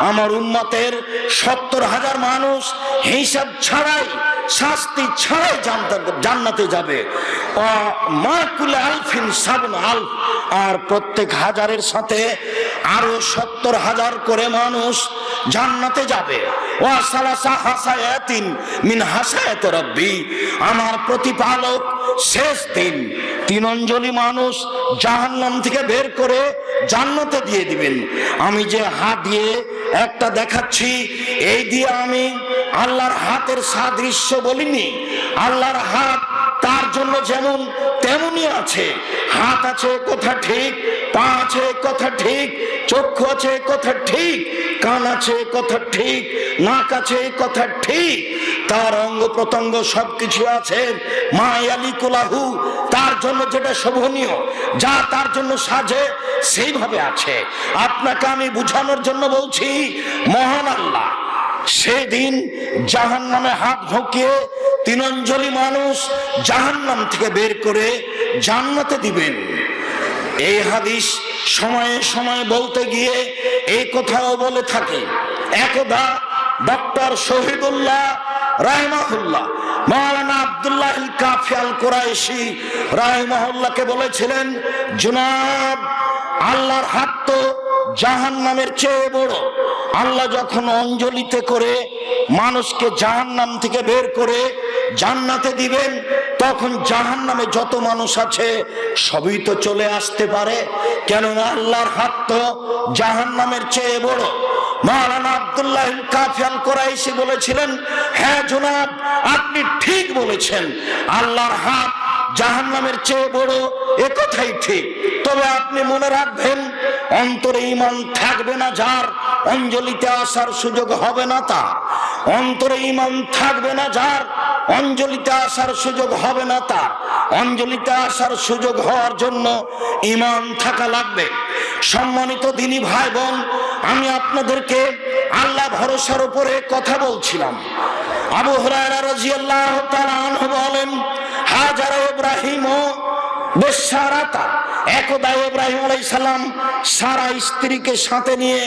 আমার উম্মতের 70,000 মানুষ হিসাব ছাড়াই, শাস্তি ছাড়াই জান্নাতে যাবে। আর প্রত্যেক হাজারের সাথে আরো 70,000 করে মানুষ জান্নাতে যাবে। আমার প্রতিপালক শেষ দিন 3 অঞ্জলি মানুষ জাহান্নাম থেকে বের করে জান্নাতে দিয়ে দিবেন। আমি যে হাত দিয়ে একটা দেখাচ্ছি, এই দিয়ে আমি আল্লাহর হাতের সাদৃশ্য বলিনি। আল্লাহর হাত তার জন্য যেমন তেমনই আছে। হাত আছে কথা ঠিক, পা আছে কথা ঠিক, চক্ষু আছে কথা ঠিক, কান আছে কথা ঠিক, নাক আছে কথা ঠিক, তার অঙ্গ প্রত্যঙ্গ সবকিছু আছে। মায়ালিকুলাহু, তার জন্য যেটা শোভনীয়, যা তার জন্য সাজে সেইভাবে আছে। আপনাকে আমি বুঝানোর জন্য বলছি, মহান আল্লাহ সেদিন জাহান্নামে হাত ঢুকিয়ে 3 অঞ্জলি মানুষ জাহান্নাম থেকে বের করে জান্নাতে দিবেন। এই হাদিস সময়ে সময়ে বলতে গিয়ে এই কথাও বলে থাকে। একদা ডক্টর শহীদুল্লাহ রাহিমাহুল্লাহ মাওলানা আব্দুল্লাহ আল কাফি আল কুরাইশি রাহিমাহুল্লাহকে বলেছিলেন, জনাব, আল্লাহর হাত তো জাহান্নামের চেয়ে বড়। আল্লাহ যখন অঞ্জলিতে করে মানুষকে জাহান্নাম থেকে বের করে জান্নাতে দিবেন, তখন জাহান্নামে যত মানুষ আছে সবই তো চলে আসতে পারে, কেননা আল্লাহর হাত তো জাহান্নামের চেয়ে বড়। মাওলানা আব্দুল্লাহ আল কাফি আল কুরাইশি বলেছিলেন, হ্যাঁ জনাব, আপনি ঠিক বলেছেন, আল্লাহর হাত জাহান্নামের চেয়ে বড়, এ কথাই ঠিক। তবে আপনি মনে রাখবেন, অন্তরে ঈমান থাকবে না যার, অঞ্জলিতে আসার সুযোগ হবে না তার। অন্তরে ঈমান থাকবে না যার, অঞ্জলিতে আসার সুযোগ হবে না তার। অঞ্জলিতে আসার সুযোগ হওয়ার জন্য ঈমান থাকা লাগবে। সম্মানিত দিনী ভাই বোন, আমি আপনাদেরকে আল্লাহ ভরসার উপরে কথা বলছিলাম। আবু হুরায়রা রাদিয়াল্লাহু তাআলা আনহু বলেন, হাজার ইব্রাহিম বেশারাতা, একদা ইব্রাহিম আলাইহিস সালাম সারা স্ত্রীকে সাথে নিয়ে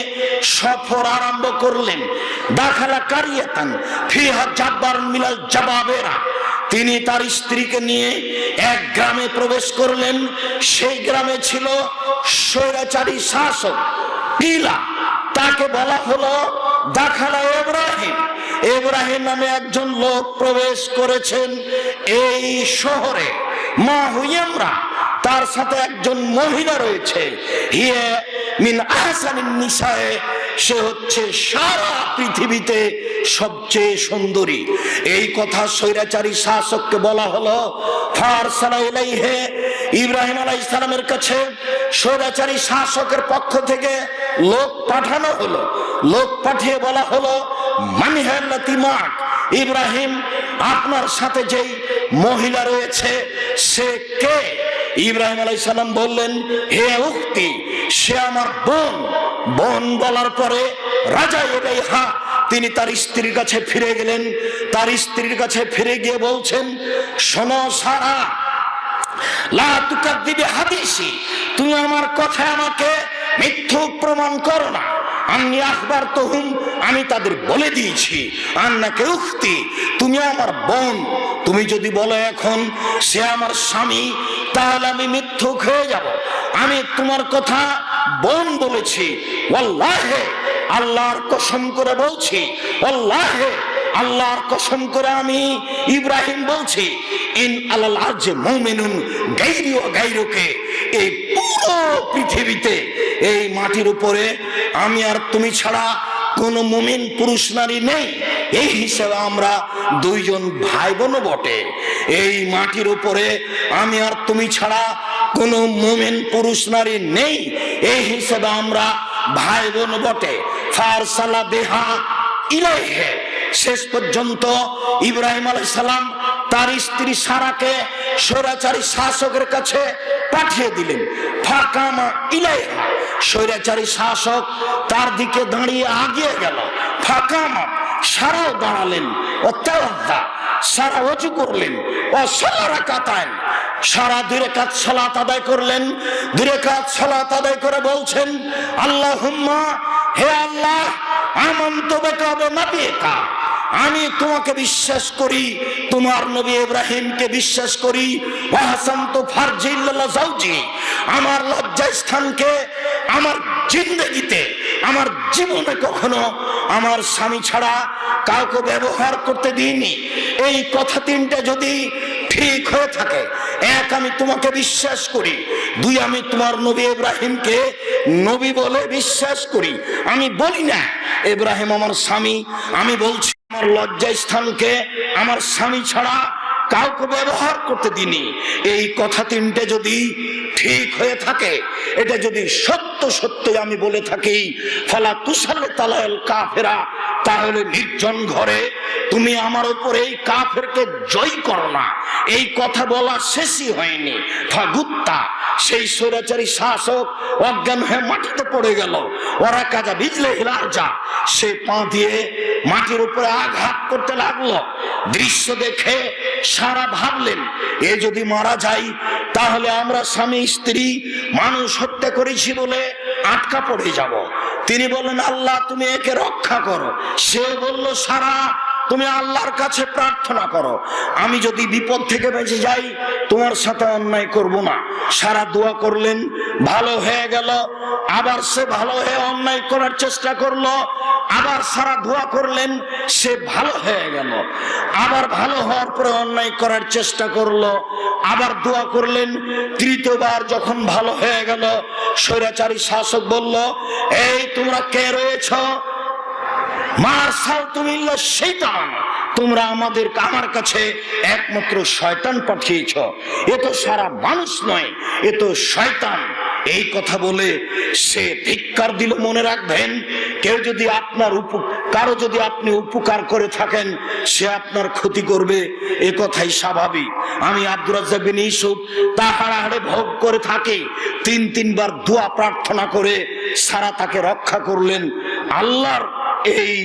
সফর আরম্ভ করলেন। দাখালা কারিয়াতান ফিহা জাব্বার মিনাল জাবাবেরা, তিনি তার স্ত্রীকে নিয়ে এক গ্রামে প্রবেশ করলেন। সেই গ্রামে ছিল স্বৈরাচারী শাসক কিলা। তাকে বলা হলো দাখালা ইব্রাহিম। ইব্রাহিম নামে একজন লোক প্রবেশ করেছেন এই শহরে। মা হুইয়ামরা, তার সাথে একজন মহিলা রয়েছে। হিয়া মিন আহসানিন নিসায়ে, সে হচ্ছে সারা পৃথিবীতে সবচেয়ে সুন্দরী। এই কথা স্বৈরাচারী শাসককে বলা হলো। ফারসালা ইলাইহি, ইব্রাহিম আলাইহিস সালামের কাছে স্বৈরাচারী শাসকের পক্ষ থেকে লোক পাঠানো হলো। লোক পাঠিয়ে বলা হলো, মান হাল্লাতি মাক, ইব্রাহিম, আপনার সাথে যেই মহিলা রয়েছে সে কে? ইব্রাহিম আলাইহিস সালাম বললেন, হে উখতি, সে আমার বোন। বোন বলার পরে রাজা ইলাইহা, তিনি তার স্ত্রীর কাছে ফিরে গেলেন। তার স্ত্রীর কাছে ফিরে গিয়ে বলছেন, শোনো সারা, লা তুকাদ্দিবি হাদিসি, তুমি আমার কথায় আমাকে মিথ্যুক প্রমাণ করো না। আমি আখবারতুহুম, আমি তাদের বলে দিয়েছি, আন্নাকে উখতি, তুমি আমার বোন। তুমি যদি বলো এখন সে আমার স্বামী, তাহলে আমি মিথ্যুক হয়ে যাব। আমি তোমার কথা বোন বলেছি। ওয়াল্লাহি, আল্লাহর কসম করে বলছি, ওয়াল্লাহি, আল্লাহর কসম করে আমি ইব্রাহিম বলছি, ইন আলাল আরজি মুমিনুন গায়রি ওয়া গায়রুকে, এই পুরো পৃথিবীতে, এই মাটির উপরে আমি আর তুমি ছাড়া কোনো মুমিন পুরুষ নারী নেই। এই হিসেবে আমরা দুইজন ভাই বোন বটে। এই মাটির উপরে আমি আর তুমি ছাড়া কোনো মুমিন পুরুষ নারী নেই। এই হিসেবে আমরা ভাই বোন বটে। ফারসালা বিহা ইলাইহি, শেষ পর্যন্ত ইব্রাহিম আলাইহিস সালাম তার স্ত্রী সারাকে স্বৈরাচারী শাসকের কাছে পাঠিয়ে দিলেন। ফাকামা ইলাইহা, স্বৈরাচারী শাসক তার দিকে দাঁড়িয়ে আগিয়ে গেল। ফাকামা, সারাও দাঁড়ালেন। ও তাওয়াদ্দা, সারা ওযু করলেন। ও সালারা কাতান, সারা 2 রাকাত সালাত আদায় করলেন। 2 রাকাত সালাত আদায় করে বলছেন, আল্লাহুম্মা, হে আল্লাহ, রব্বাকা ওয়া নাবিয়াকা, আমি তোমাকে বিশ্বাস করি, তোমার নবী ইব্রাহিমকে বিশ্বাস করি। ওয়া হাসানতু ফারজি ইল্লা যাওজি, আমার লজ্জাস্থানকে আমার জিন্দেগিতে, আমার জীবনে কখনো আমার স্বামী ছাড়া কাউকে ব্যবহার করতে দিইনি। এই কথা তিনটা যদি ঠিক হয়ে থাকে, এক, আমি তোমাকে বিশ্বাস করি, দুই, আমি তোমার নবী ইব্রাহিমকে নবী বলে বিশ্বাস করি। আমি বলি না ইব্রাহিম আমার স্বামী, আমি বলছি আমার লজ্জাস্থানকে আমার স্বামী ছাড়া কাউকে ব্যবহার করতে দিনি। এই কথা তিনটে যদি ঠিক হয়ে থাকে, এটা যদি সত্য সত্য আমি বলে থাকি, ফালা তুসাল্লি তালাল কাফেরা, তাহলে নির্জন ঘরে তুমি আমার উপরে এই কাফেরকে জয় করো না। এই কথা বলা শেষই হয়নি, ফাগুত্তা সেই স্বৈরাচারী শাসক অজ্ঞান হয়ে মাটিতে পড়ে গেল। ওরা কাজা বিজলে হিলারজা, সে পা দিয়ে মাটির উপরে আঘাত করতে লাগলো। দৃশ্য দেখে সারা ভাবলেন, এ যদি মারা যায় তাহলে আমরা স্বামী স্ত্রী মানুষ হত্যা করেছি বলে আটকা পড়ে যাব। তিনি বললেন, আল্লাহ তুমি একে রক্ষা করো। সে বলল, সারা তুমি আল্লাহর কাছে প্রার্থনা করো, আমি যদি বিপদ থেকে বেঁচে যাই তোমার সাথে অন্যায় করব না। সারা দোয়া করলেন, ভালো হয়ে গেল। আবার সে ভালো হয়ে অন্যায় করার চেষ্টা করলো, আবার সারা দোয়া করলেন, সে ভালো হয়ে গেল। আবার ভালো হওয়ার পরে অন্যায় করার চেষ্টা করলো, আবার দোয়া করলেন। তৃতীয়বার যখন ভালো হয়ে গেল, স্বৈরাচারী শাসক বলল, এই তোমরা কে রয়েছ? মারসাল তুমি শয়তান, তোমরা আমার কাছে একমাত্র শয়তান পাঠিয়েছ, এ তো সারা মানুষ নয়, এ তো শয়তান। এই কথা বলে সে ধিক্কার দিল। মনে রাখবেন, কেউ যদি আপনার কারো যদি আপনি উপকার করে থাকেন, সে আপনার ক্ষতি করবে, এ কথাই স্বাভাবিক। আমি আব্দুর রাজ্জাক বিন ইউসুফ তাহারে ভোগ করে থাকি, তিনবার দোয়া প্রার্থনা করে সারা তাকে রক্ষা করলেন। আল্লাহর এই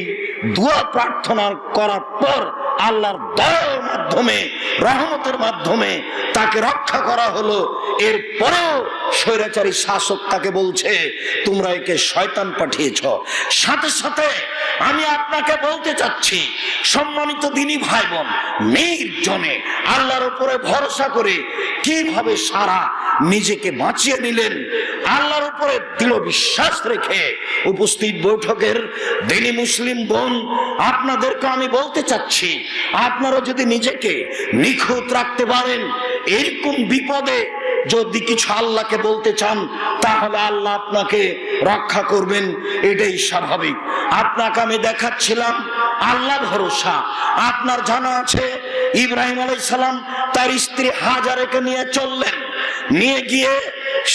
দোয়া প্রার্থনা করার পর আল্লাহর দয়ার মাধ্যমে, রহমতের মাধ্যমে তাকে রক্ষা করা হলো। এরপরেও স্বৈরাচারী শাসক তাকে বলছে, তোমরা একে শয়তান পাঠিয়েছ। সাথে সাথে আমি আপনাকে বলতে চাচ্ছি, সম্মানিত দিনী ভাই বোন, নির্জনে আল্লাহর উপরে ভরসা করে কিভাবে সারা নিজেকে বাঁচিয়ে নিলেন, আল্লাহর উপরে দৃঢ় বিশ্বাস রেখে। উপস্থিত বৈঠকের দিনী মুসলিম বোন, আপনাদেরকে আমি বলতে চাচ্ছি, আপনারা যদি নিজেকে নিখুঁত রাখতে পারেন, এরকম বিপদে যদি কিছু আল্লাহকে বলতে চান, তাহলে আল্লাহ আপনাকে রক্ষা করবেন, এটাই স্বাভাবিক। আপনাকে আমি দেখাচ্ছিলাম আল্লাহ ভরসা। আপনার জানা আছে ইব্রাহিম আলাইহিস সালাম তার স্ত্রী হাজারকে নিয়ে চললেন, নিয়ে গিয়ে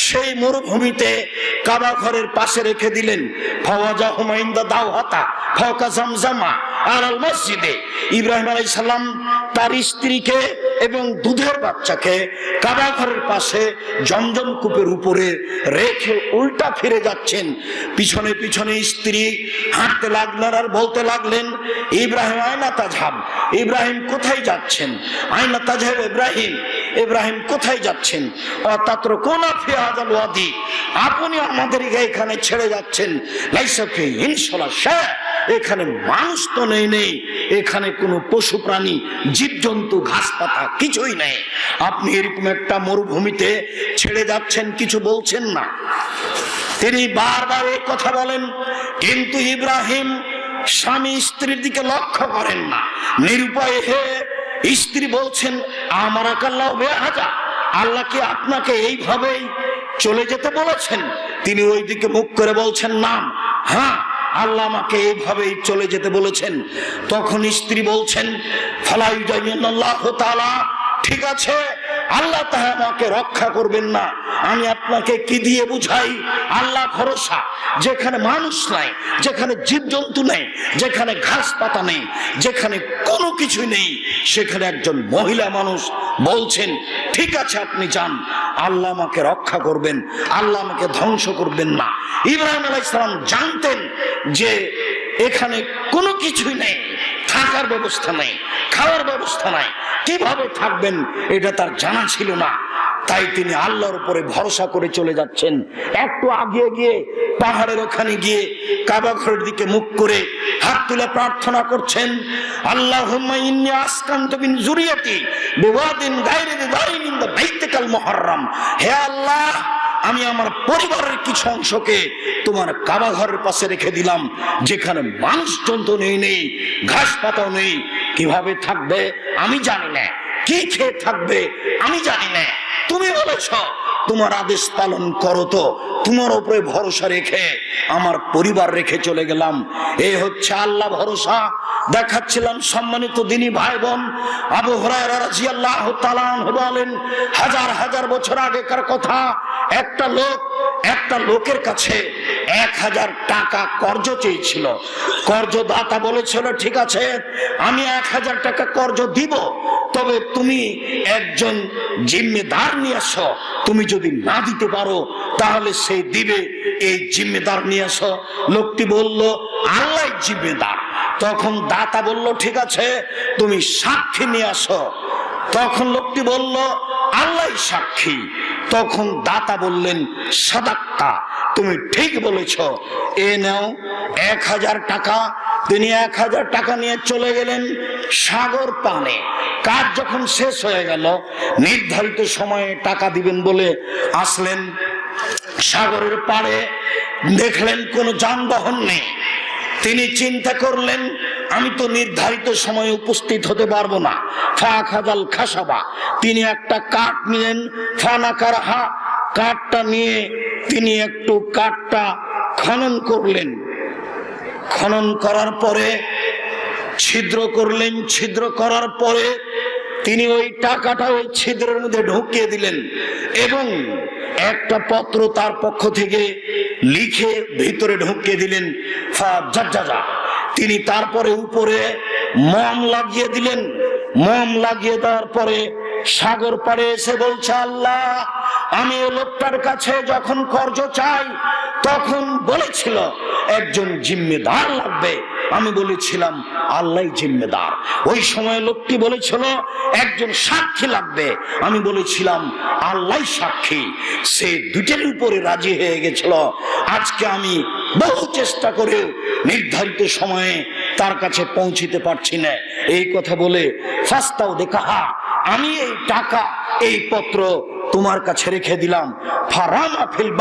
সেই মরুভূমিতে কাবা ঘরের পাশে রেখে দিলেন। ফাওয়াজাহুমা ইনদা দাওহাতা ফাওকা জামজামা আলাল মসজিদে। ইব্রাহিম আলাইহিস সালাম তার স্ত্রীকে এবং দুধের বাচ্চাকে কাবা ঘরের পাশে জমজম কূপের উপরে রেখে উল্টা ফিরে যাচ্ছেন। পিছনে পিছনে স্ত্রী হাঁটতে লাগলেন আর বলতে লাগলেন, ইব্রাহিম আয়না তাজহাব, ইব্রাহিম কোথায় যাচ্ছেন? আয়না তাজহাব ইব্রাহিম, ইব্রাহিম কোথায় যাচ্ছেন? অতাত্রকুনা ফি হাযাল ওয়াদি, আপনি আমাদেরকে এখানে ছেড়ে যাচ্ছেন। লাইসা ফি ইনশাল্লাহ শাহ, এখানে মানুষ তো নেই, এখানে কোনো পশু প্রাণী জীবজন্তু ঘাস পাতা কিছুই নেই। আপনি এরকম একটা মরুভূমিতে ছেড়ে যাচ্ছেন, কিছু বলছেন না। তিনি বারবার এই কথা বলেন, কিন্তু ইব্রাহিম স্বামী স্ত্রীর দিকে লক্ষ্য করেন না। নিরুপায় হয়ে স্ত্রী বলছেন, আমার আকাল্লাহ বেহাজা, আল্লাহ কি আপনাকে এইভাবেই চলে যেতে বলেছেন? তিনি ওই দিকে মুখ করে বলছেন, না, হ্যাঁ আল্লাহ আমাকে এইভাবেই চলে যেতে বলেছেন। তখন স্ত্রী বলছেন, ফালাইউজাইনাল্লাহু তাআলা, ঠিক আছে, আল্লাহ তাহলে আমাকে রক্ষা করবেন না। আমি আপনাকে কি দিয়ে বুঝাই? আল্লাহ ভরসা। যেখানে মানুষ নাই, যেখানে জীবজন্তু নেই, যেখানে ঘাস পাতা নেই, যেখানে কোনো কিছু নেই, সেখানে একজন মহিলা মানুষ বলছেন, ঠিক আছে আপনি যান, আল্লাহ আমাকে রক্ষা করবেন, আল্লাহ আমাকে ধ্বংস করবেন না। ইব্রাহিম আলাইহিস সালাম জানতেন যে এখানে কোনো কিছুই নেই, থাকার ব্যবস্থা নেই, খাওয়ার ব্যবস্থা নাই, কিভাবে থাকবেন এটা তার জানা ছিল না। তাই তিনি আল্লাহর উপরে ভরসা করে চলে যাচ্ছেন। একটু আগিয়ে গিয়ে পাহাড়ের ওখানে গিয়ে কাবা ঘরের দিকে মুখ করে হাত তুলে প্রার্থনা করছেন, আল্লাহুম্মা ইন্নী আসকানতু মিন যুরিয়াতি বিওয়াদিন গায়রি যি যারিন ইনদা বাইতিকাল মুহাররম। হে আল্লাহ, আমি আমার পরিবারের কিছু অংশকে তোমার কাবা ঘরের পাশে রেখে দিলাম, যেখানে মানুষ জন্তু নেই, ঘাস পাতাও নেই। কিভাবে থাকবে আমি জানি না, কি খেয়ে থাকবে আমি জানি না। তুমি বলেছ তোমার আদেশ পালন করো, তো তোমার উপরে ভরসা রেখে আমার পরিবার রেখে চলে গেলাম। এই হচ্ছে আল্লাহ ভরসা দেখাচ্ছিলাম। সম্মানিত দিনী ভাই বোন, আবু হুরায়রা রাদিয়াল্লাহু তাআলা আনহু বলেন, হাজার হাজার বছর আগেকার কথা, একটা লোকের কাছে 1000 টাকা কর্জ চেয়েছিল। কর্জদাতা বলেছিল, ঠিক আছে আমি 1000 টাকা কর্জ দিব, তবে তুমি একজন জিম্মেদার নিয়ে আসো, তুমি যদি না দিতে পারো তাহলে সে দিবে, এই জিম্মেদার নিয়ে আসো। লোকটি বলল, আল্লাহ জিম্মেদার। তখন দাতা বলল, ঠিক আছে তুমি সাক্ষী নিয়ে আসো। তখন লোকটি বলল, আল্লাহ সাক্ষী। তখন দাতা বললেন, সাদাক্তা, তুমি ঠিক বলেছ, এ নাও 1000 টাকা। তিনি 1000 টাকা নিয়ে চলে গেলেন সাগর পানে। কাজ যখন শেষ হয়ে গেল, নির্ধারিত সময়ে টাকা দিবেন বলে আসলেন সাগরের পাড়ে, দেখলেন কোনো যানবাহন নেই। তিনি চিন্তা করলেন, আমি তো নির্ধারিত সময়ে উপস্থিত হতে পারবো না। ফাখাযাল খাসাবা, তিনি একটা কাঠ নিলেন। ফানাকারাহা, কাঠটা নিয়ে তিনি একটু কাঠটা খনন করলেন। খনন করার পরে ছিদ্র করলেন। ছিদ্র করার পরে তিনি ওই টাকাটা ওই ছিদ্রের মধ্যে ঢুকিয়ে দিলেন এবং একটা পত্র তার পক্ষ থেকে লিখে ভিতরে ঢুকিয়ে দিলেন। ফাজাজ্জাজা, তিনি তারপরে উপরে মোম লাগিয়ে দিলেন। মোম লাগিয়ে দেওয়ার পরে সাগর পাড়ে এসে বলছে, আল্লাহ, আমি ওই লোকটার কাছে যখন কর্জ চাই তখন বলেছিল একজন জিম্মেদার লাগবে। আমি বলেছিলাম আল্লাহ জিম্মেদার। ওই সময় লোকটি বলেছিল একজন সাক্ষী লাগবে। আমি বলেছিলাম আল্লাহ সাক্ষী। সে দুটের উপরে রাজি হয়ে গেছিল। আজকে আমি বহু চেষ্টা করে নির্ধারিত সময়ে তার কাছে পৌঁছিতে পারছি না। এই কথা বলে ফাস্তাও দেখাহা, আমি এই টাকা এই পত্র তোমার কাছে রেখে দিলাম। ফারামা ফিল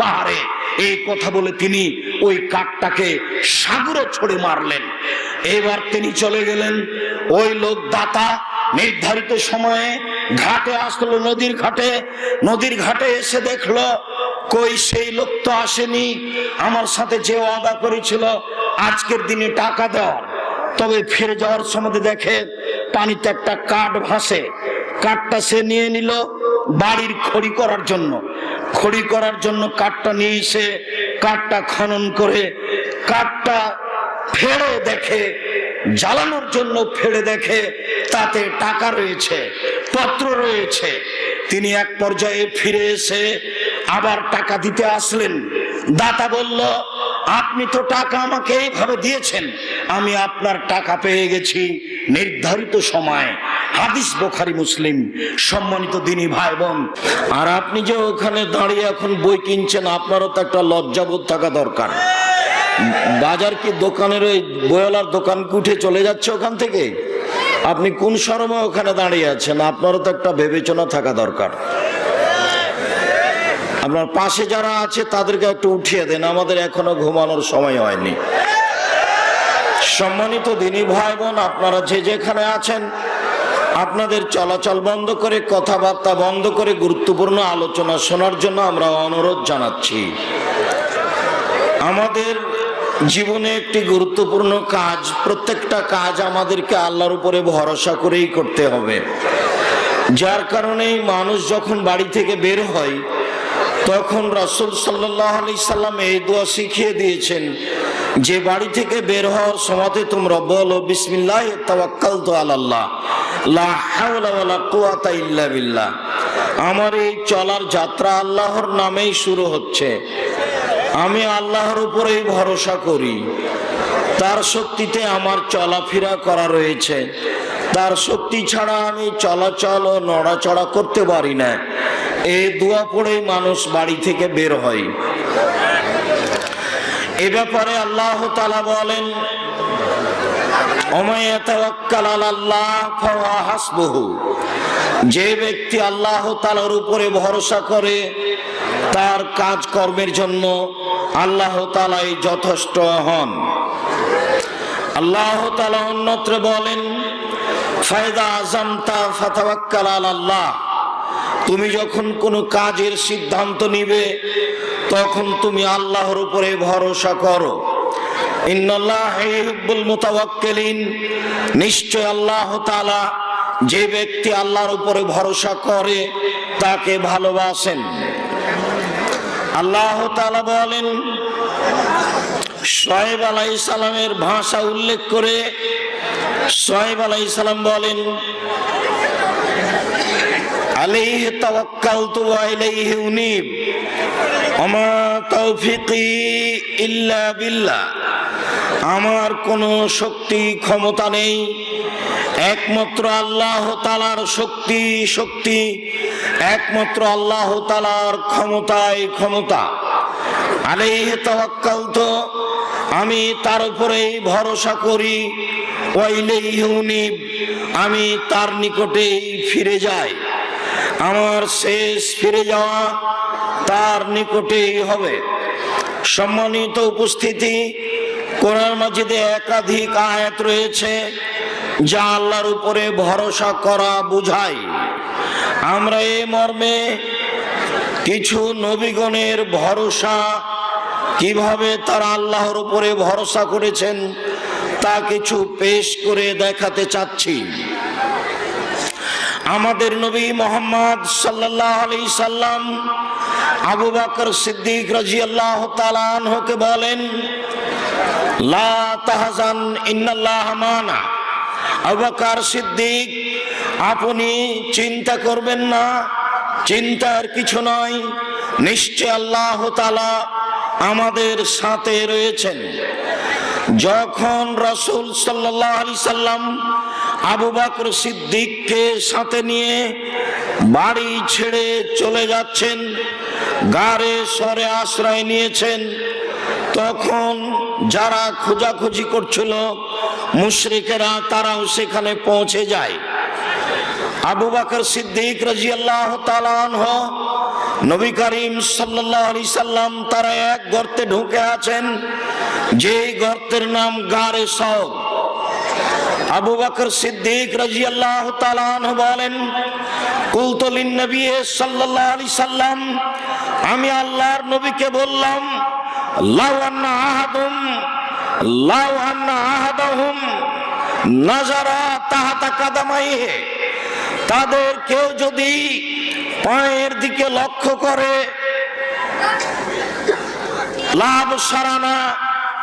বাহারে, এই কথা বলে তিনি ওই কাঠটাকে সাগরে ছড়ে মারলেন। এবার তিনি চলে গেলেন। ওই লোক দাতা নির্ধারিত সময়ে ঘাটে আসলো, নদীর ঘাটে এসে দেখলো কই সেই লোক তো আসেনি। আমার সাথে যে ওয়াদা করেছিল আজকের দিনে টাকা দেওয়ার, তবে ফিরে যাওয়ার সময় দেখে পানিতে একটা কাঠ ভাসে। কাঠটা সে নিয়ে নিল বাড়ির খড়ি করার জন্য কাঠটা নিয়ে এসে কাঠটা খনন করে কাঠটা ফেড়ে দেখে, জ্বালানোর জন্য ফেড়ে দেখে তাতে টাকা রয়েছে, পত্র রয়েছে। তিনি এক পর্যায়ে ফিরে এসে আবার টাকা দিতে আসলেন। দাতা বলল, আপনি তো টাকা আমাকে এইভাবে দিয়েছেন, আমি আপনার টাকা পেয়ে গেছি নির্ধারিত সময়। হাদিস বুখারী মুসলিম। সম্মানিত দিনী ভাই বোন, আর আপনি যে ওখানে দাঁড়িয়ে এখন বই কিনছেন, আপনারও তো একটা লজ্জাবোধ থাকা দরকার। বাজার কি দোকানের ওই বইওয়ালার দোকান উঠে চলে যাচ্ছে ওখান থেকে? আপনি কোন শরমে ওখানে দাঁড়িয়ে আছেন? আপনারও তো একটা বিবেচনা থাকা দরকার। আপনার পাশে যারা আছে তাদেরকে একটু উঠিয়ে দেন, আমাদের এখনো ঘুমানোর সময় হয়নি। সম্মানিত দিনী ভাই বোন, আপনারা যে যেখানে আছেন আপনাদের চলাচল বন্ধ করে, কথাবার্তা বন্ধ করে গুরুত্বপূর্ণ আলোচনা শোনার জন্য আমরা অনুরোধ জানাচ্ছি। আমাদের জীবনে একটি গুরুত্বপূর্ণ কাজ, প্রত্যেকটা কাজ আমাদেরকে আল্লাহর উপরে ভরসা করেই করতে হবে। যার কারণেই মানুষ যখন বাড়ি থেকে বের হয় তখন রাসূল সাল্লাল্লাহু আলাইহি সাল্লাম এই দোয়া শিখিয়ে দিয়েছেন যে বাড়ি থেকে বের হওয়ার সময় তোমরা বলো, বিসমিল্লাহি তাওয়াক্কালতু আলাল্লাহ লা হাওলা ওয়ালা কুওয়াতা ইল্লা বিল্লাহ। আমার এই চলার যাত্রা আল্লাহর নামেই শুরু হচ্ছে। আমি আল্লাহর উপরেই ভরসা করি। তার শক্তিতে আমার চলাফেরা করা রয়েছে। তার শক্তি ছাড়া আমি চলাচল ও নড়াচড়া করতে পারি না। এই দোয়া পড়েই মানুষ বাড়ি থেকে বের হয়। এ ব্যাপারে আল্লাহ তাআলা বলেন, ওয়া ইয়াতাওয়াক্কাল আলাল্লাহ ফাহুয়া হাসবুহু, যে ব্যক্তি আল্লাহ তাআলার উপরে ভরসা করে তার কাজকর্মের জন্য আল্লাহ তাআলাই যথেষ্ট হন। আল্লাহ তাআলা অন্যত্র বলেন, ফায়দা আযামতা ফাতাওয়াক্কাল আলাল্লাহ, তুমি যখন কোনো কাজের সিদ্ধান্ত নিবে তখন তুমি আল্লাহর উপরে ভরসা করো। ইন্নাল্লাহা ইউহিব্বুল মুতাওয়াক্কিলিন, নিশ্চয় আল্লাহ তাআলা যে ব্যক্তি আল্লাহর উপরে ভরসা করে তাকে ভালোবাসেন। আল্লাহ তাআলা বলেন, শুআয়ব আলাইহিস সালামের ভাষা উল্লেখ করে শুআয়ব আলাইহিস সালাম বলেন, আলাইহি তাওয়াক্কালতু ওয়া ইলাইহি উনীব ওয়া মা তাওফীকি ইল্লা বিল্লাহ, আমার কোনো শক্তি ক্ষমতা নেই, একমাত্র আল্লাহ তাআলার শক্তি একমাত্র আল্লাহ তাআলার ক্ষমতা। আলাইহি তাওয়াক্কালতু, আমি তার উপরেই ভরসা করি, ওয়া ইলাইহি উনীব, আমি তার নিকটেই ফিরে যাই, আমার শেষ ফিরে যাওয়া তার নিকটেই হবে। সম্মানিত উপস্থিতি, কোরআন মাজিদে একাধিক আয়াত রয়েছে যা আল্লাহর উপরে ভরসা করা বোঝায়। আমরা এই মর্মে কিছু নবীগণের ভরসা, কিভাবে তারা আল্লাহর উপরে ভরসা করেছেন তা কিছু পেশ করে দেখাতে চাচ্ছি। আমাদের নবী মুহাম্মদ সাল্লাল্লাহু আলাইহি সাল্লাম আবু বকর সিদ্দিক রাদিয়াল্লাহু তাআলা আনহুকে বলেন, লা তাহজান ইন্নাল্লাহা মানা। আবু বকর সিদ্দিক, আপনি চিন্তা করবেন না, চিন্তার কিছু নয়, নিশ্চয় আল্লাহ তাআলা আমাদের সাথে রয়েছেন। যখন রাসূল সাল্লাল্লাহু আলাইহি সাল্লাম আবু বকর সিদ্দিককে সাথে নিয়ে বাড়ি ছেড়ে চলে যাচ্ছেন, গাড়ে সরে আশ্রয় নিয়েছেন, তখন যারা খোঁজাখুঁজি করছিল মুশরিকেরা, তারাও সেখানে পৌঁছে যায়। আবু বকর সিদ্দিক রাদিয়াল্লাহু তাআলা আনহু, নবী করিম সাল্লাল্লাহু আলাইহি সাল্লাম, তারা এক গর্তে ঢুকে আছেন, যে গর্তের নাম গারে সওর। আবু বকর সিদ্দিক রাদিয়াল্লাহু তাআলা আনহু বলেন, কুলতু লিন নবী সাল্লাল্লাহু আলাইহি সাল্লাম, আমি আল্লাহর নবীকে বললাম, লাউ আন্না আহাদাহুম নাজারা তাহাতা কাদামাইহি, তাদের কেউ যদি পায়ের দিকে লক্ষ্য করে, লাভ সারানা,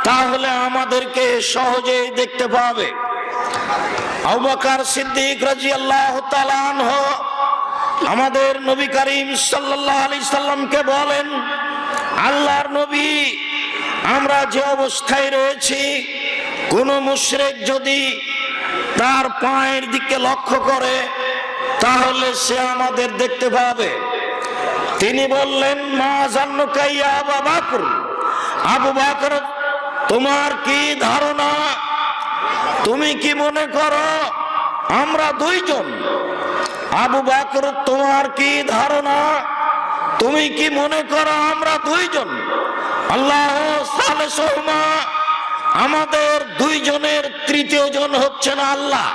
তাহলে আমাদেরকে সহজেই দেখতে পাবে। আবু বকর সিদ্দিক রাদিয়াল্লাহু তাআলা আনহু আমাদের নবী করিম সাল্লাল্লাহু আলাইহি সাল্লামকে বলেন, আল্লাহর নবী, আমরা যে অবস্থায় রয়েছি, কোন মুশরিক যদি তার পায়ের দিকে লক্ষ্য করে তাহলে সে আমাদের দেখতে পাবে। তিনি বললেন, মা জান্নুকা ইয়া আবু বকর, আবু বকর, তোমার কি ধারণা, তুমি কি মনে করো আমরা দুইজন? আবু বকর, তোমার কি ধারণা, তুমি কি মনে করো আমরা দুইজন? আল্লাহু সালিসুহুমা, আমাদের দুইজনের তৃতীয় জন হচ্ছেন আল্লাহ।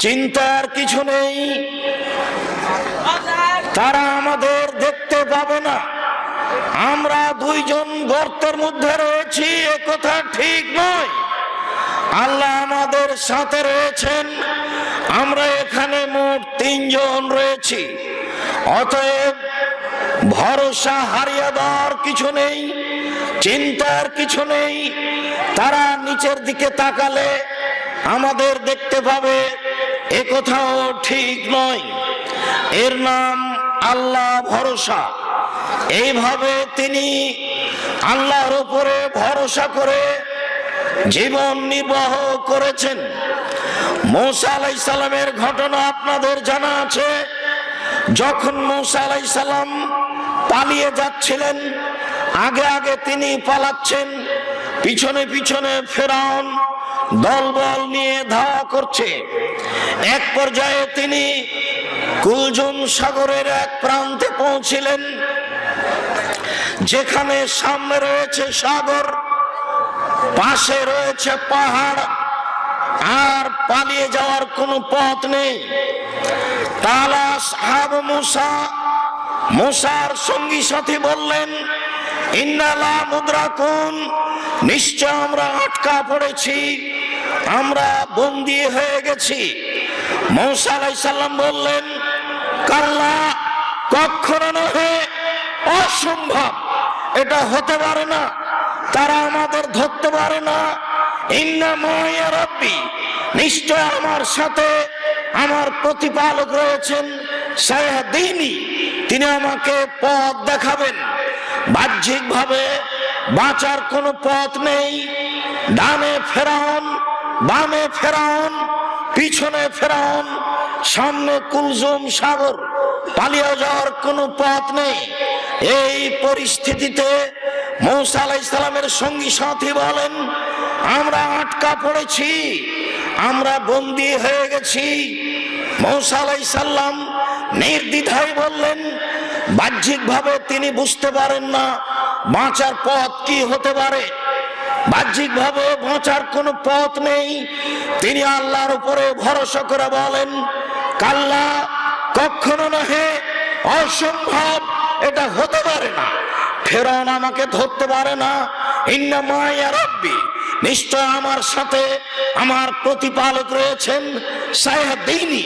চিন্তার কিছু নেই, তারা আমাদের দেখতে পাবে না, আমরা দুইজন গর্তের মধ্যে রয়েছি এ কথা ঠিক নয়, আল্লাহ আমাদের সাথে রয়েছেন, আমরা এখানে মোট তিনজন রয়েছি। অতএব ভরসা হারিয়ে দেওয়ার কিছু নেই, চিন্তার কিছু নেই। তারা নিচের দিকে তাকালে আমাদের দেখতে পাবে এ কথাও ঠিক নয়, এর নাম আল্লাহ ভরসা। এইভাবে তিনি আল্লাহর উপরে ভরসা করে জীবন নির্বাহ করেছেন। মূসা আলাইহিস সালামের ঘটনা আপনাদের জানা আছে। যখন মূসা আলাইহিস সালাম পালিয়ে যাচ্ছিলেন, আগে আগে তিনি পালাচ্ছেন, পিছনে পিছনে ফেরাউন দলবল নিয়ে ধাওয়া করছে। এক পর্যায়ে তিনি কুলজুম সাগরের এক প্রান্তে পৌঁছিলেন, যেখানে সামনে রয়েছে সাগর, পাশে রয়েছে পাহাড়, আর পালিয়ে যাওয়ার কোনো পথ নেই। তালা আসহাব মূসা, মূসার সঙ্গী সাথী বললেন, ইন্না লা মুদরাকুন, নিশ্চয় আমরা আটকা পড়েছি, আমরা বন্দী হয়ে গেছি। মূসা আলাইহিস সালাম বললেন, কাল্লা, কখনো নহে, অসম্ভব, এটা হতে পারে না, তারা আমাদের ধরতে পারে না। ইন্না মাইয়া রাব্বি, নিশ্চয় আমার সাথে আমার প্রতিপালক রয়েছেন, সায়াহদিনী, তিনি আমাকে পথ দেখাবেন। বাহ্যিকভাবে বাঁচার কোনো পথ নেই। ডানে ফেরাউন, বামে ফেরাউন, পিছনে ফেরাউন, সামনে কুলজুম সাগর, পালিয়ে যাওয়ার কোনো পথ নেই। এই পরিস্থিতিতে মূসা আলাইহিস সালামের সঙ্গী সাথী বলেন, আমরা আটকা পড়েছি, আমরা বন্দী হয়ে গেছি। মূসা আলাইহিস সালাম নির্দ্বিধায় বললেন, বাহ্যিকভাবে তিনি বুঝতে পারেন না বাঁচার পথ কি হতে পারে, বাহ্যিকভাবে বাঁচার কোনো পথ নেই। তিনি আল্লাহর উপরে ভরসা করে বলেন, কাল্লা, কখনো নহে, অসম্ভব, এটা হতে পারে না, ফেরাউন আমাকে ধরতে পারে না। ইন্না মাইয়া রাব্বি, নিশ্চয় আমার সাথে আমার প্রতিপালক রয়েছেন, সায়াহদিনী,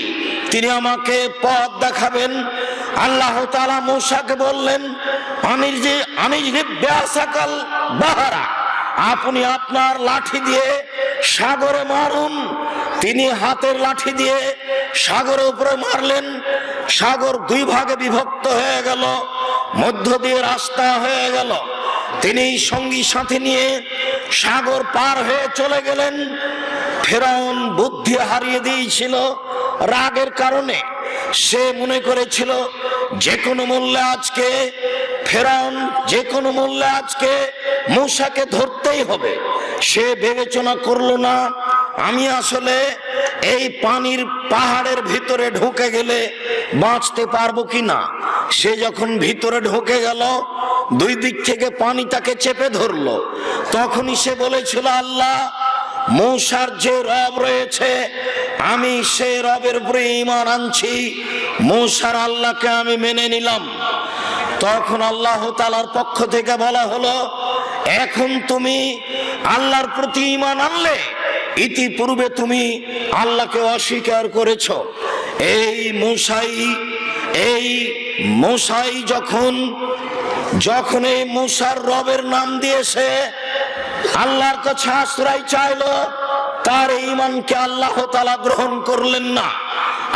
তিনি আমাকে পথ দেখাবেন। আল্লাহ তাআলা মূসাকে বললেন, আনিজরিব্যাসাকাল বাহারা, আপনি আপনার লাঠি দিয়ে সাগরে মারুন। তিনি হাতের লাঠি দিয়ে সাগরের উপরে মারলেন, সাগর দুই ভাগে বিভক্ত হয়ে গেল, মধ্য দিয়ে রাস্তা হয়ে গেল। তিনি সঙ্গী সাথী নিয়ে সাগর পার হয়ে চলে গেলেন। ফেরাউন বুদ্ধি হারিয়ে দিয়েছিল রাগের কারণে। সে মনে করেছিল যে কোনো মূল্যে আজকে ফেরাউন, যে কোনো মূল্যে আজকে মূসাকে ধরতেই হবে। সে বিবেচনা করলো না আমি আসলে এই পানির পাহাড়ের ভিতরে ঢুকে গেলে বাঁচতে পারবো কিনা। সে যখন ভিতরে ঢুকে গেল, দুই দিক থেকে পানি তাকে চেপে ধরলো। তখনই সে বলেছিল, আল্লাহ, মূসার যে রব রয়েছে, আমি সেই রবের উপরে ঈমান আনছি, মূসার আল্লাহকে আমি মেনে নিলাম। তখন আল্লাহ তাআলার পক্ষ থেকে বলা হলো, এখন তুমি আল্লাহর প্রতি ঈমান আনলে, ইতিপূর্বে তুমি আল্লাহকে অস্বীকার করেছো। এই মূসাই যখন এই মূসার রবের নাম দিয়েছে, আল্লাহর কাছে আশ্রয় চাইলো, তার ঈমানকে আল্লাহ তাআলা গ্রহণ করলেন না।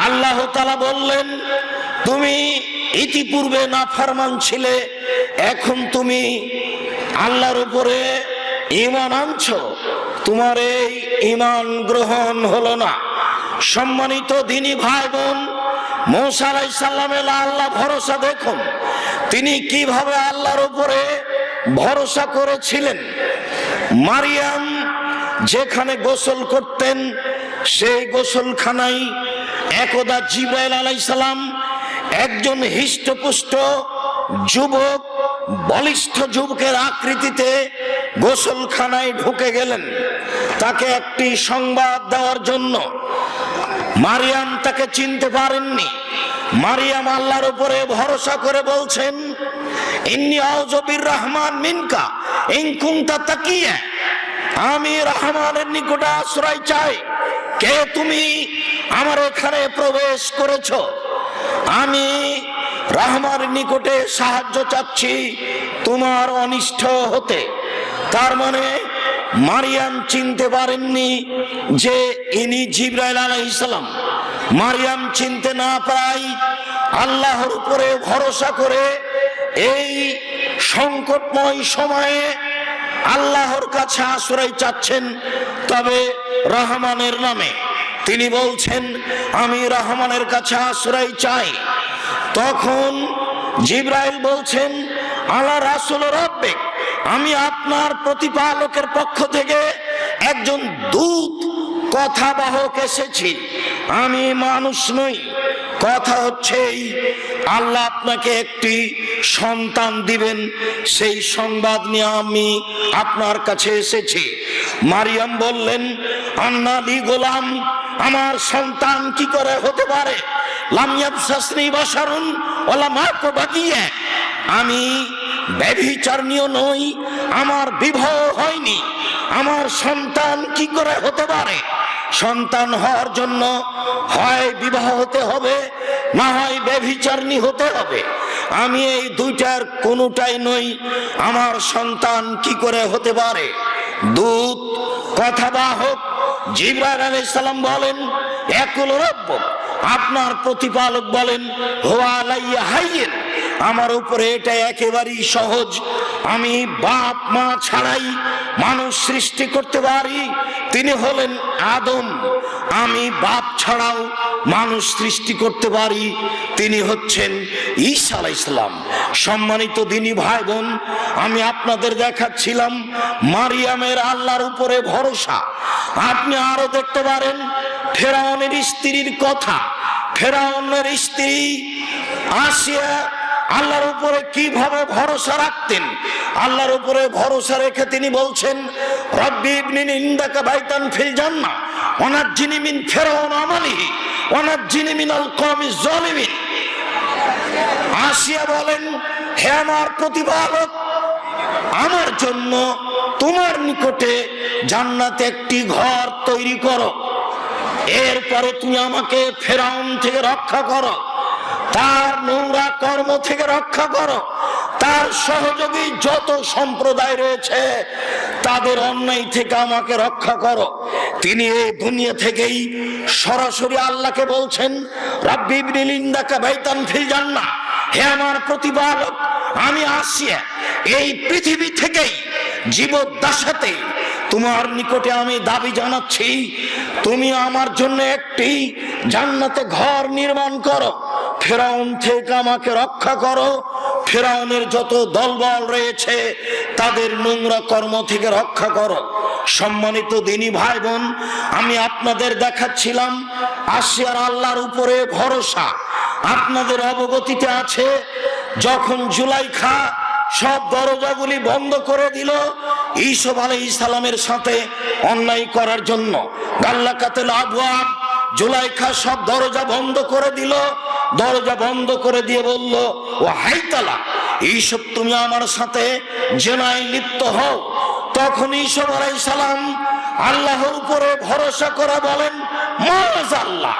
আল্লাহ তাআলা বললেন, তুমি ইতিপূর্বে নাফরমান ছিলে, এখন তুমি আল্লাহর উপরে ঈমান আনছো, তোমার এই ঈমান গ্রহণ হলো না। সম্মানিত দিনী ভাই বোন, মূসা আলাইহিস সালামের আল্লাহ ভরসা দেখুন, তিনি কিভাবে আল্লাহর উপরে ভরসা করেছিলেন। মারিয়াম যেখানে গোসল করতেন, সেই গোসলখানায় একদা জিবরাইল আলাইহিস সালাম, একজন হৃষ্টপুষ্ট যুবক, বলিষ্ঠ যুবকের আকৃতিতে গোসলখানায় ঢুকে গেলেন তাকে একটি সংবাদ দেওয়ার জন্য। মারিয়াম তাকে চিনতে পারেননি। মারিয়াম আল্লাহর উপরে ভরসা করে বলছেন, ইন্নী আউযু বির-রাহমান মিনকা ইন কুনতা তাকিয়া, আমি রহমানের নিকটে আশ্রয় চাই, কে তুমি আমার এখানে প্রবেশ করেছো, আমি রহমানের নিকটে সাহায্য চাচ্ছি তোমার অনিষ্ট হতে। তার মানে মারিয়াম চিনতে পারেননি যে ইনি জিবরাইল আলাইহিস সালাম। মারিয়াম চিনতে না পারাই আল্লাহর উপরে ভরসা করে এই সংকটময় সময়ে আল্লাহর কাছে আশ্রয় চাচ্ছেন, তবে রহমানের নামে। তিনি বলছেন, আমি রহমানের কাছে আশ্রয় চাই। তখন জিবরাইল বলছেন, আলা রাসূল রাব্বিক, আমি আপনার প্রতিপালকের পক্ষ থেকে একজন দূত কথাবাহক এসেছি, আমি মানুষ নই। কথা হচ্ছে এই, আল্লাহ আপনাকে একটি সন্তান দিবেন, সেই সংবাদ নিয়ে আমি আপনার কাছে এসেছি। মারিয়াম বললেন, আন্না লি গোলাম, আমার সন্তান কি করে হতে পারে? লাম ইয়াবসাসনি বাশারুন ওয়ালা মাকু বাগিয়া, আমি ব্যভিচারিণীও নই, আমার বিবাহ হয়নি, আমার সন্তান কি করে হতে পারে? সন্তান হওয়ার জন্য হয় বিবাহ হতে হবে, না হয় ব্যভিচারিণী হতে হবে। আমি এই দুইটার কোনোটাই নই, আমার সন্তান কি করে হতে পারে? দূত কথাবাহক জিবরাইল আলাইহিস সালাম বলেন, ইয়াকুল রাব্বুক, আপনার প্রতিপালক বলেন, হুয়া আলাইয়া হাইয়্যিন, আমার উপরে এটা একেবারেই সহজ। আমি বাপ মা ছাড়াই মানুষ সৃষ্টি করতে পারি। তিনি হলেন আদম, আমি বাপ ছাড়াও মানুষ সৃষ্টি করতে পারি, তিনি হচ্ছেন ঈসা আলাইহিস সালাম। সম্মানিত দিনী ভাই বোন, আমি আপনাদের দেখাচ্ছিলাম মারিয়ামের আল্লাহর উপরে ভরসা। আপনি আরো দেখতে পারেন ফেরাউনের স্ত্রীর কথা। ফেরাউনের স্ত্রী আসিয়া আল্লাহর উপরে কিভাবে ভরসা রাখতেন। আল্লাহর উপরে ভরসা রেখে তিনি বলছেন, রব্বি ইবনিনি ইনদাকা বাইতান ফিল জান্নাহ ওয়া নাজ্জিনি মিন ফিরআউন আমালিহি ওয়া নাজ্জিনি মিনাল কওমিজ জালিমিন। আসিয়া বলেন, হে আমার প্রতিপালক, আমার জন্য তোমার নিকটে জান্নাতে একটি ঘর তৈরি করো, এরপরে তুমি আমাকে ফেরাউন থেকে রক্ষা করো, তার নোংরা কর্ম থেকে রক্ষা করো, তার সহযোগী যত সম্প্রদায় রয়েছে তাদের অন্যায় থেকে আমাকে রক্ষা করো। তিনি এই দুনিয়া থেকেই সরাসরি আল্লাহকে বলছেন, রাব্বি ইবনিলি ইনদাকা বাইতান ফিল জান্নাহ, হে আমার প্রতিপালক, আমি আসিয়া এই পৃথিবী থেকেই জীবদ্দশাতে তোমার নিকটে আমি দাবি জানাচ্ছি, তুমি আমার জন্য একটি জান্নাতে ঘর নির্মাণ করো, ফেরাউন থেকে আমাকে রক্ষা করো, ফেরাউনের যত দলবল রয়েছে তাদের নোংরা কর্ম থেকে রক্ষা করো। সম্মানিত দিনী ভাই বোন, আমি আপনাদের দেখাচ্ছিলাম আসিয়ার আল্লাহর উপরে ভরসা। আপনাদের অবগতিতে আছে, যখন জুলাইখা সব দরজাগুলি বন্ধ করে দিল ইউসুফ আলাইহিস সালামের সাথে অন্যায় করার জন্য, গাল্লাকাতুল আবওয়াব, জুলাইখা সব দরজা বন্ধ করে দিল। দরজা বন্ধ করে দিয়ে বলল, ও হাইতালা, ইউসুফ তুমি আমার সাথে জেনায় লিপ্ত হও। তখন ইউসুফ আলাইহিস সালাম আল্লাহর উপরে ভরসা করে বলেন, মাআযাল্লাহ,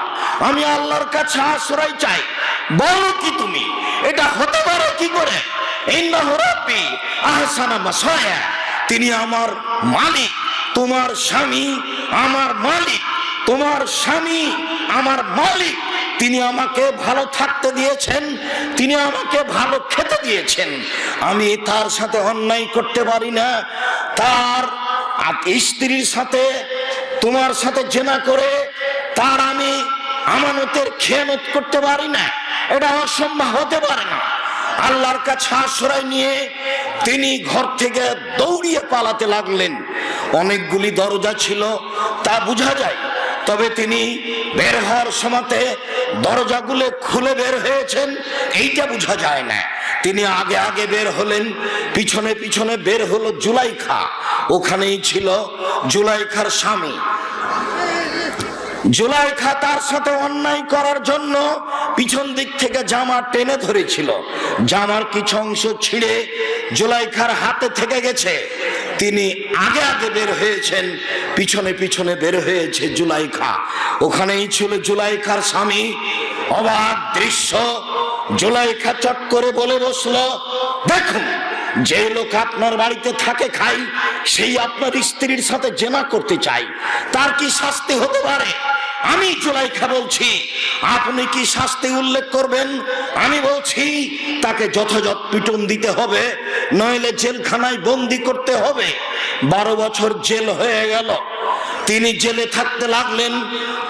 আমি আল্লাহর কাছে আশ্রয় চাই। বলো কি তুমি, এটা হতে পারে কি করে? ইন্নাহু রাব্বি আহসানা মাসায়া, তিনি আমার মালিক, তোমার স্বামী আমার মালিক, তোমার স্বামী আমার মালিক। তিনি আমাকে ভালো থাকতে দিয়েছেন, তিনি আমাকে ভালো খেতে দিয়েছেন, আমি তার সাথে অন্যায় করতে পারি না। তার স্ত্রীর সাথে, তোমার সাথে জেনা করে তার আমি আমানতের খেয়ানত করতে পারি না, এটা অসম্ভব হতে পারে না। আল্লাহর কাছে আশ্রয় নিয়ে তিনি ঘর থেকে দৌড়িয়ে পালাতে লাগলেন। অনেকগুলি দরজা ছিল তা বোঝা যায়, তবে তিনি বের হওয়ার সময়তে দরজাগুলো খুলে বের হয়েছেন এইটা বোঝা যায় না। তিনি আগে আগে বের হলেন, পিছনে পিছনে বের হলো জুলাইখা। ওখানেই ছিল জুলাইখার স্বামী। জুলাইখা তার সাথে অন্যায় করার জন্য পিছন দিক থেকে জামা টেনে ধরেছিল, জামার কিছু অংশ ছিঁড়ে জুলাইখার হাতে থেকে গেছে। তিনি আগে আগে বের হয়েছেন, পিছনে পিছনে বের হয়েছে জুলাইখা। ওখানেই ছিল জুলাইখার স্বামী। অবাক দৃশ্য, জুলাইখা চট করে বলে বসলো, দেখুন, যে লোক আপনার বাড়িতে থাকে খাই, সেই আপনার স্ত্রীর সাথে জেনা করতে চাই, তার কি শাস্তি হতে পারে? আমি জুলাইখা বলছি, আপনি কি শাস্তি উল্লেখ করবেন? আমি বলছি তাকে যথাযথ পিটন দিতে হবে, নইলে জেলখানায় বন্দি করতে হবে। 12 বছর জেল হয়ে গেল। তিনি জেলে থাকতে লাগলেন।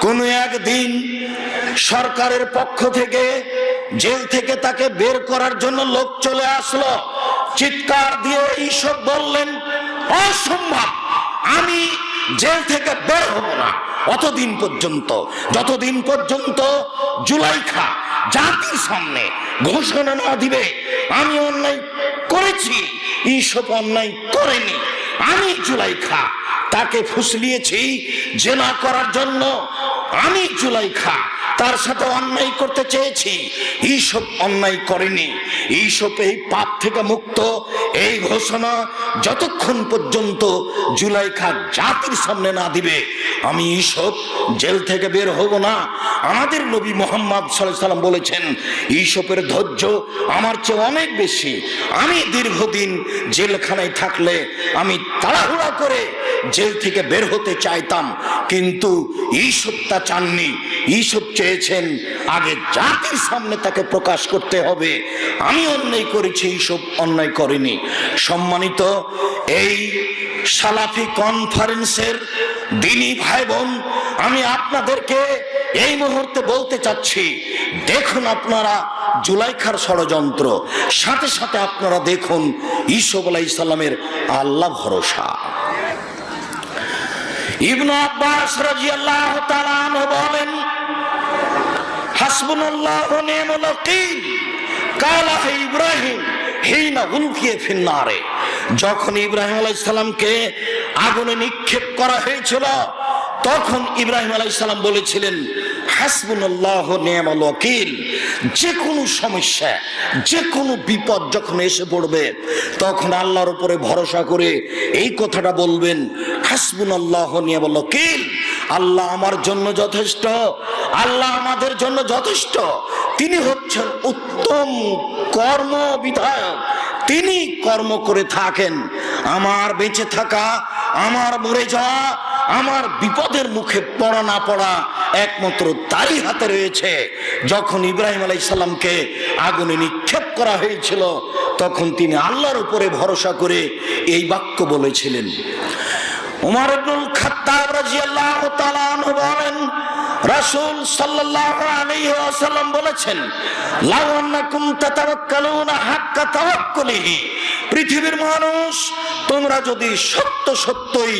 কোনো একদিন সরকারের পক্ষ থেকে জেল থেকে তাকে বের করার জন্য লোক চলে আসলো, চিৎকার দিয়ে ঈসব বললেন, অসম্ভব, আমি জেল থেকে বের হব না অতদিন পর্যন্ত, যতদিন পর্যন্ত জুলাইখা জাতির সামনে ঘোষণা না দিবে আমি অন্যায় করেছি। ঈসব অন্যায় করেনি, আমি জুলাইখা তাকে ফুসলিয়েছি জেনা করার জন্য, আমি জুলাইখা তার সাথে অন্যায় করতে চেয়েছি, ঈসব অন্যায় করেনি। ঈসব এই পাপ থেকে মুক্ত, এই ঘোষণা যতক্ষণ পর্যন্ত জুলাইখা জাতির সামনে না দিবে আমি ঈসব জেল থেকে বের হব না। আমাদের নবী মুহাম্মদ সাল্লাল্লাহু আলাইহি ওয়াসাল্লাম বলেছেন, ঈসবের ধৈর্য আমার চেয়ে অনেক বেশি। আমি দীর্ঘদিন জেলখানায় থাকলে আমি তাড়াহুড়া করে জেল থেকে বের হতে চাইতাম, কিন্তু ঈসব তা চাননি। ঈসব চেয়েছেন আগে জাতির সামনে তাকে প্রকাশ করতে হবে আমি অন্যায় করেছি, ঈসব অন্যায় করেনি। সম্মানিত এই সালাফি কনফারেন্সের দিনী ভাই বোন, আমি আপনাদেরকে এই মুহূর্তে বলতে চাচ্ছি, দেখুন আপনারা জুলাইখার ষড়যন্ত্র, সাথে সাথে আপনারা দেখুন ঈসব আলাইহিস সালামের আল্লাহ ভরসা। ইবনে আব্বাস রাদিয়াল্লাহু তাআলা আনহু বলেন, হাসবুনাল্লাহু ওয়া নি'মাল ওয়াকিল কালা ইব্রাহিম হিনা উলকিয়া ফিন নারে। যখন ইব্রাহিম আলাইহিস সালামকে আগুনে নিক্ষেপ করা হয়েছিল তখন ইব্রাহিম আলাইহিস সালাম বলেছিলেন, হাসবুনাল্লাহু ওয়া নি'মাল ওয়াকিল। যে কোনো সমস্যা, যে কোনো বিপদ যখন এসে পড়বে তখন আল্লাহর উপরে ভরসা করে এই কথাটা বলবেন, হাসবুনাল্লাহু ওয়া নি'মাল ওয়াকিল। আল্লাহ আমার জন্য যথেষ্ট, আল্লাহ আমাদের জন্য যথেষ্ট। তিনি হচ্ছেন উত্তম কর্ম বিধায়ক, তিনি কর্ম করে থাকেন। আমার বেঁচে থাকা, আমার মরে যাওয়া, আমার বিপদের মুখে পড়া না পড়া একমাত্র তারই হাতে রয়েছে। যখন ইব্রাহিম আলাইহিস সালামকে আগুনে নিক্ষেপ করা হয়েছিল তখন তিনি আল্লাহর উপরে ভরসা করে এই বাক্য বলেছিলেন। উমর ইবনুল খাত্তাব রাদিয়াল্লাহু তাআলা আনহু বলেন, রাসূল সাল্লাল্লাহু আলাইহি ওয়াসাল্লাম বলেছেন, লাউ আন্নাকুম তাতাওয়াক্কালুনা হাক্কা তাওয়াক্কুলিহি। পৃথিবীর মানুষ, তোমরা যদি সত্য সত্যই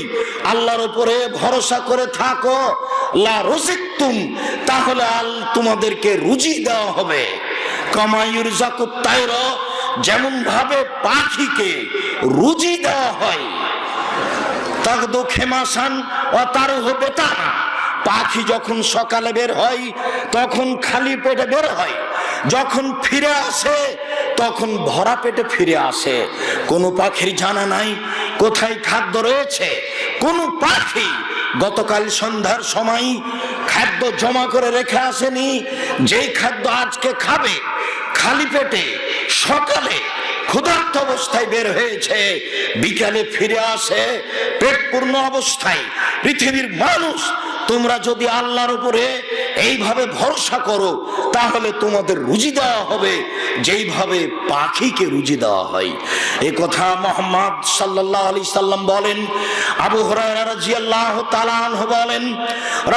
আল্লাহর উপরে ভরসা করে থাকো, লা রুজিকতুম, তাহলে তোমাদেরকে রুজি দেওয়া হবে। কামা ইউরজাকুত তায়র, যেমন ভাবে পাখিকে রুজি দেওয়া হয়, তাগদু খেমাসান ও তারুহু বেতানা। পাখি যখন সকালে বের হয় তখন খালি পেটে বের হয়, যখন ফিরে আসে তখন ভরা পেটে ফিরে আসে। কোনো পাখির জানা নাই কোথায় খাদ্য রয়েছে। কোনো পাখি গতকাল সন্ধ্যার সময় খাদ্য জমা করে রেখে আসেনি, যেই খাদ্য আজকে খাবে, খালি পেটে সকালে ক্ষুধার্ত অবস্থায় বের হয়েছে, বিকালে ফিরে আসে পেট পূর্ণ অবস্থায়। পৃথিবীর মানুষ, তোমরা যদি আল্লাহর উপরে এইভাবে ভরসা করো তাহলে তোমাদের রুজি দেওয়া হবে যেইভাবে পাখিকে রুজি দেওয়া হয়। এই কথা মুহাম্মদ সাল্লাল্লাহু আলাইহি সাল্লাম বলেন। আবু হুরায়রা রাদিয়াল্লাহু তাআলা আনহু বলেন,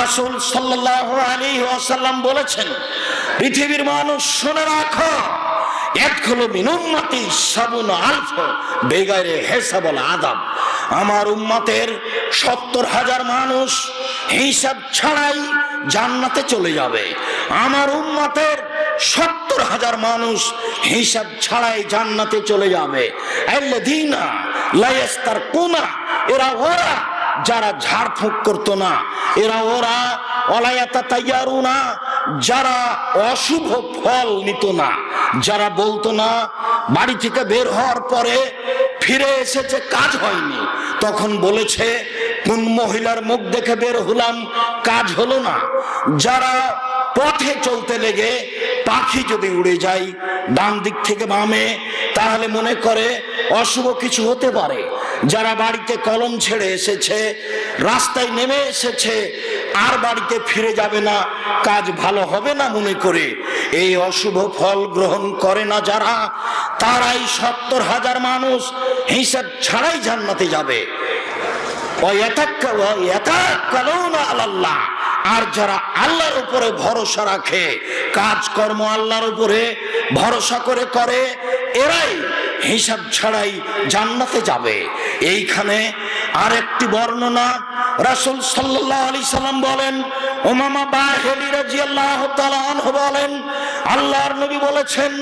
রাসূল সাল্লাল্লাহু আলাইহি ওয়াসাল্লাম বলেছেন, পৃথিবীর মানুষ শুনে রাখো, ইয়াদখুলু মিন উম্মতি ৭০,০০০ বেগাইরে হিসাব ওয়াল আদাব। আমার উম্মতের ৭০,০০০ মানুষ হিসাব ছাড়াই জান্নাতে চলে যাবে। আমার উম্মতের ৭০,০০০ মানুষ হিসাব ছাড়াই জান্নাতে চলে যাবে। আল্লাযীনা লা ইস্তারকুনা, এরা ওরা যারা ঝাড়ফুঁক করতো না, এরা ওরা ওয়ালা ইয়াতাতায়ারুনা, যারা অশুভ ফল নিত না, যারা বলতো না বাড়ি থেকে বের হওয়ার পরে ফিরে এসেছে কাজ হয়নি, তখন বলেছে কোন মহিলার মুখ দেখে বের হলাম কাজ হলো না। যারা পথে চলতে লেগে পাখি যদি উড়ে যায় ডান দিক থেকে বামে তাহলে মনে করে অশুভ কিছু হতে পারে। যারা বাড়িতে কলম ছেড়ে এসেছে, রাস্তায় নেমে এসেছে, আর বাড়িতে ফিরে যাবে না, কাজ ভালো হবে না মনে করে এই অশুভ ফল গ্রহণ করে না যারা, তারাই ৭০,০০০ মানুষ হিসাব ছাড়াই জান্নাতে যাবে। আর যারা আল্লাহর উপরে ভরসা রাখে, কাজকর্ম আল্লাহর উপরে ভরসা করে এরাই হিসাব ছাড়াই জান্নাতে যাবে। এইখানে আরেকটি বর্ণনা, রাসূল সাল্লাল্লাহু আলাইহি সাল্লাম বলেন, উমামা বাহিলি রাদিয়াল্লাহু তাআলা আনহু বলেন, আল্লাহর নবী বলেছেন,